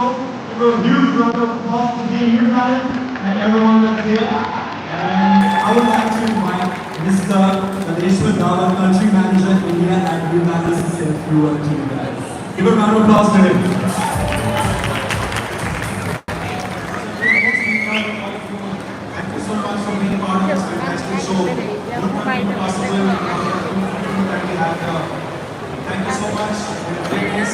So, give a huge round of applause for being here tonight and everyone that's here. And I would like to invite Mr. Nadeshwar Dava, Country Manager, India at New Balance, to say a few words to you guys. Give a round of applause to him. Thank you so much for being part of this fantastic show. Wouldn't be possible without the that we have here. Thank you so much.